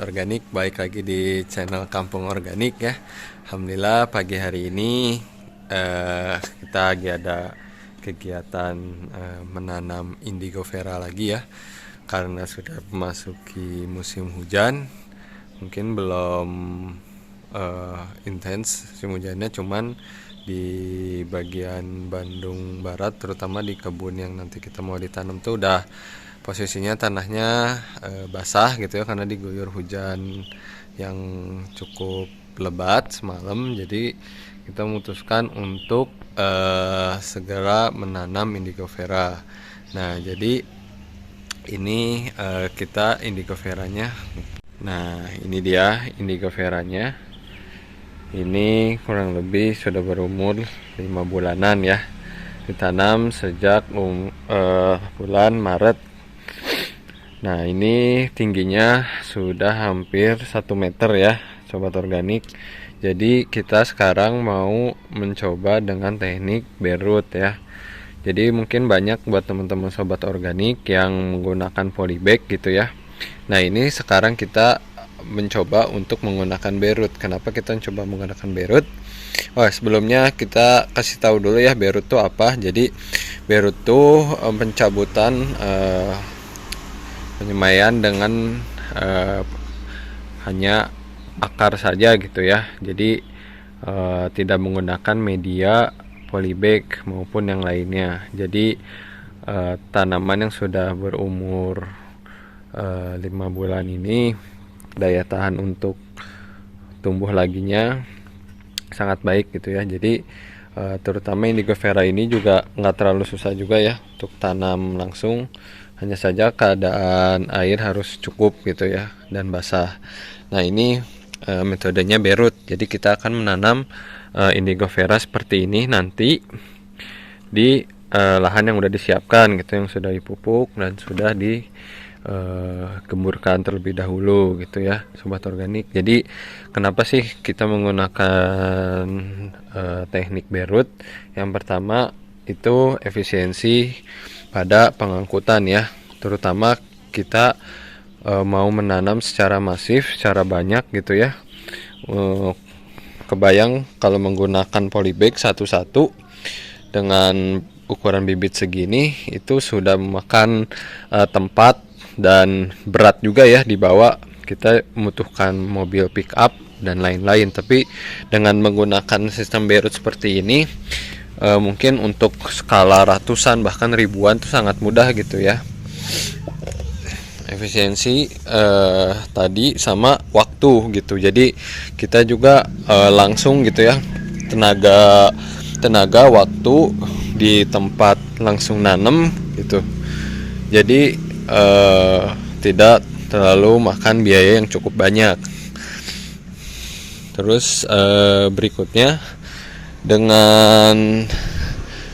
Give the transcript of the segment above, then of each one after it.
Organik, balik lagi di channel Kampung Organik ya. Alhamdulillah pagi hari ini kita lagi ada kegiatan menanam indigo vera lagi ya. Karena sudah memasuki musim hujan, mungkin belum intens musim hujannya, cuman di bagian Bandung Barat, terutama di kebun yang nanti kita mau ditanam tuh udah posisinya tanahnya basah gitu ya, karena diguyur hujan yang cukup lebat semalam. Jadi kita memutuskan untuk segera menanam indigo vera. Nah, jadi ini kita indigo veranya. Nah, ini dia indigo veranya. Ini kurang lebih sudah berumur 5 bulanan ya. Ditanam sejak bulan Maret. Nah, ini tingginya sudah hampir 1 meter ya, sobat organik. Jadi kita sekarang mau mencoba dengan teknik berut ya. Jadi mungkin banyak buat teman-teman sobat organik yang menggunakan polybag gitu ya. Nah, ini sekarang kita mencoba untuk menggunakan berut. Kenapa kita coba menggunakan berut? Oh, sebelumnya kita kasih tahu dulu ya, berut itu apa. Jadi berut itu pencabutan penyemaian dengan hanya akar saja gitu ya. Jadi tidak menggunakan media polybag maupun yang lainnya. Jadi tanaman yang sudah berumur 5 bulan ini, daya tahan untuk tumbuh laginya sangat baik gitu ya. Jadi terutama indigo vera ini juga nggak terlalu susah juga ya untuk tanam langsung. Hanya saja keadaan air harus cukup gitu ya, dan basah. Nah, ini metodenya berut. Jadi kita akan menanam indigo vera seperti ini nanti di lahan yang sudah disiapkan gitu, yang sudah dipupuk dan sudah gemburkan terlebih dahulu gitu ya, sobat organik. Jadi kenapa sih kita menggunakan teknik berut? Yang pertama itu efisiensi pada pengangkutan ya, terutama kita mau menanam secara masif, secara banyak gitu ya. Kebayang kalau menggunakan polybag satu-satu dengan ukuran bibit segini, itu sudah memakan tempat dan berat juga ya dibawa. Kita membutuhkan mobil pick up dan lain-lain. Tapi dengan menggunakan sistem berut seperti ini, mungkin untuk skala ratusan bahkan ribuan itu sangat mudah gitu ya. Efisiensi tadi sama waktu gitu. Jadi kita juga langsung gitu ya, tenaga waktu di tempat langsung nanam gitu. Jadi tidak terlalu makan biaya yang cukup banyak. Terus berikutnya, dengan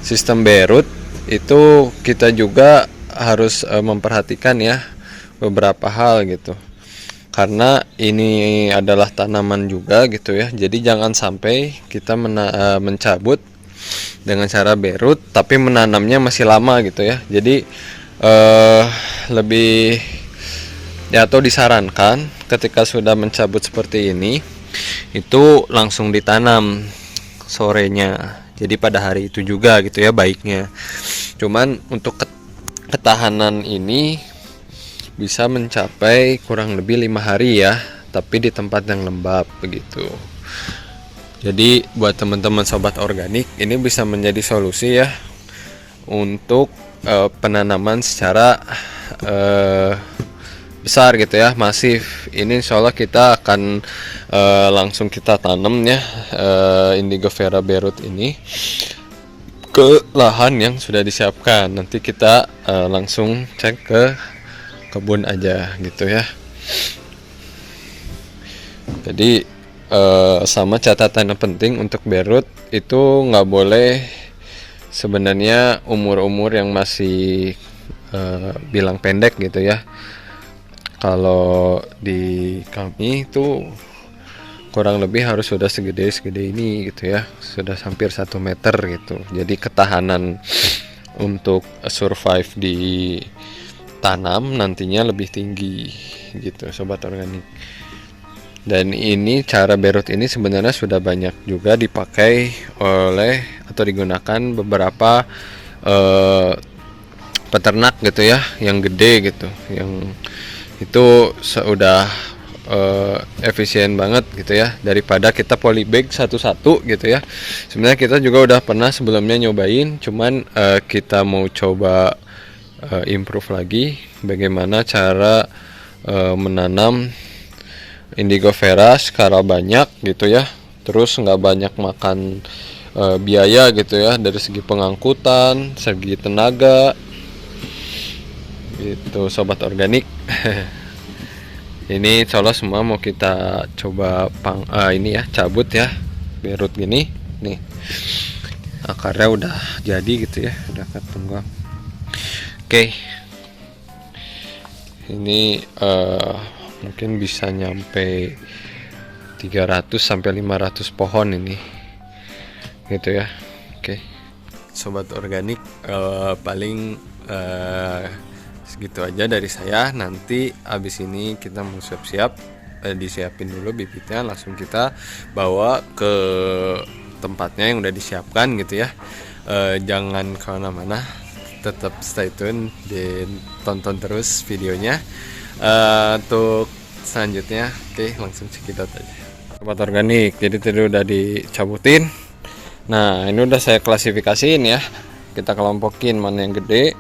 sistem berut itu kita juga harus memperhatikan ya beberapa hal gitu. Karena ini adalah tanaman juga gitu ya. Jadi jangan sampai kita mencabut dengan cara berut tapi menanamnya masih lama gitu ya. Jadi lebih ya, atau disarankan ketika sudah mencabut seperti ini itu langsung ditanam sorenya. Jadi pada hari itu juga gitu ya baiknya. Cuman untuk ketahanan ini bisa mencapai kurang lebih 5 hari ya, tapi di tempat yang lembab begitu. Jadi buat teman-teman sobat organik, ini bisa menjadi solusi ya untuk penanaman secara besar gitu ya, masif. Ini insya Allah kita akan langsung kita tanam ya indigo vera berut ini ke lahan yang sudah disiapkan. Nanti kita langsung cek ke kebun aja gitu ya. Jadi sama catatan yang penting untuk berut itu nggak boleh sebenarnya umur yang masih bilang pendek gitu ya. Kalau di kami itu kurang lebih harus sudah segede ini gitu ya, sudah hampir 1 meter gitu. Jadi ketahanan untuk survive di tanam nantinya lebih tinggi gitu sobat organik. Dan ini cara berut ini sebenarnya sudah banyak juga dipakai oleh atau digunakan beberapa peternak gitu ya, yang gede gitu, yang itu sudah efisien banget gitu ya, daripada kita polybag satu-satu gitu ya. Sebenarnya kita juga udah pernah sebelumnya nyobain, cuman kita mau coba improve lagi bagaimana cara menanam indigo vera skala banyak gitu ya, terus nggak banyak makan biaya gitu ya, dari segi pengangkutan, segi tenaga gitu sobat organik. Ini insya Allah semua mau kita coba ini ya, cabut ya berut gini nih, akarnya udah jadi gitu ya, udah ketemu. Oke, ini mungkin bisa nyampe 300 sampai 500 pohon ini gitu ya. Oke sobat organik, paling segitu aja dari saya. Nanti abis ini kita mau siap-siap, disiapin dulu bibitnya, langsung kita bawa ke tempatnya yang udah disiapkan gitu ya. Jangan kemana-mana, tetap stay tune dan tonton terus videonya. Untuk selanjutnya, oke, langsung cekidot aja sobat organik. Jadi tadi udah dicabutin. Nah ini udah saya klasifikasiin ya, kita kelompokin mana yang gede,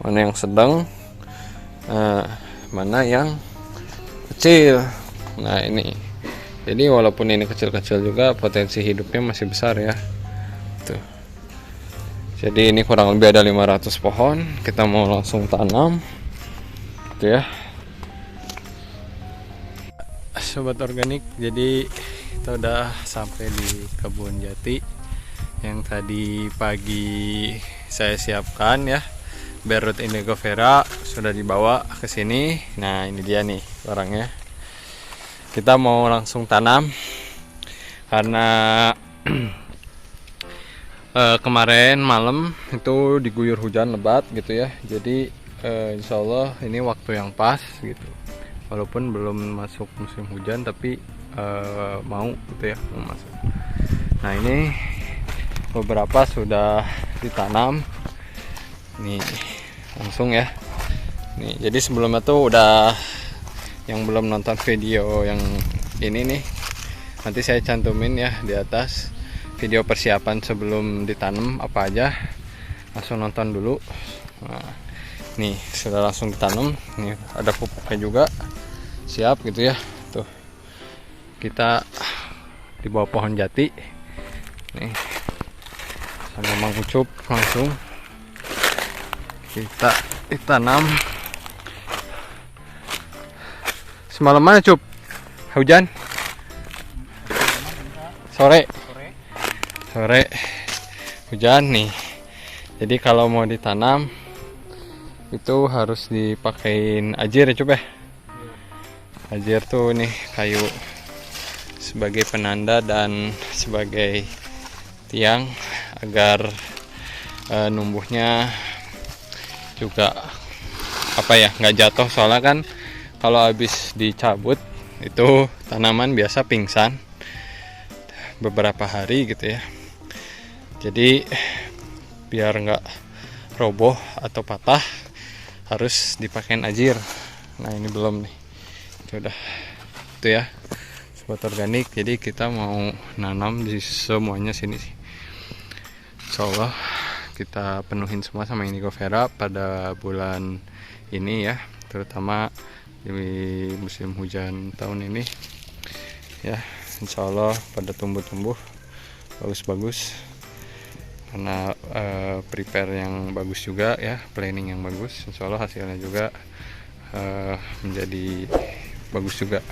mana yang sedang, mana yang kecil. Nah ini, jadi walaupun ini kecil-kecil juga potensi hidupnya masih besar ya tuh. Jadi ini kurang lebih ada 500 pohon, kita mau langsung tanam gitu ya sobat organik. Jadi kita udah sampai di kebun jati yang tadi pagi saya siapkan ya. Berut indigo vera sudah dibawa ke sini. Nah ini dia nih barangnya, kita mau langsung tanam karena kemarin malam itu diguyur hujan lebat gitu ya. Jadi insya Allah ini waktu yang pas gitu, walaupun belum masuk musim hujan tapi mau gitu ya, mau masuk. Nah ini beberapa sudah ditanam nih langsung ya nih. Jadi sebelumnya tuh udah, yang belum nonton video yang ini nih, nanti saya cantumin ya di atas video persiapan sebelum ditanam apa aja, langsung nonton dulu. Nah nih sudah langsung ditanam, nih ada pupuknya juga siap gitu ya. Tuh kita di bawah pohon jati nih sama Mang Ucup, langsung kita ditanam. Semalam mana Cup? Hujan? Sore hujan nih. Jadi kalau mau ditanam itu harus dipakein ajir ya Cup ya. Ajir tuh nih kayu sebagai penanda dan sebagai tiang agar numbuhnya juga apa ya, nggak jatuh. Soalnya kan kalau habis dicabut itu tanaman biasa pingsan beberapa hari gitu ya. Jadi biar nggak roboh atau patah harus dipakein ajir. Nah ini belum nih, itu udah itu ya sobat organik. Jadi kita mau nanam di semuanya sini sih. Insya Allah kita penuhin semua sama indigo vera pada bulan ini ya, terutama di musim hujan tahun ini ya. Insya Allah pada tumbuh-tumbuh bagus-bagus karena prepare yang bagus juga ya, planning yang bagus. Insya Allah hasilnya juga menjadi bagus juga.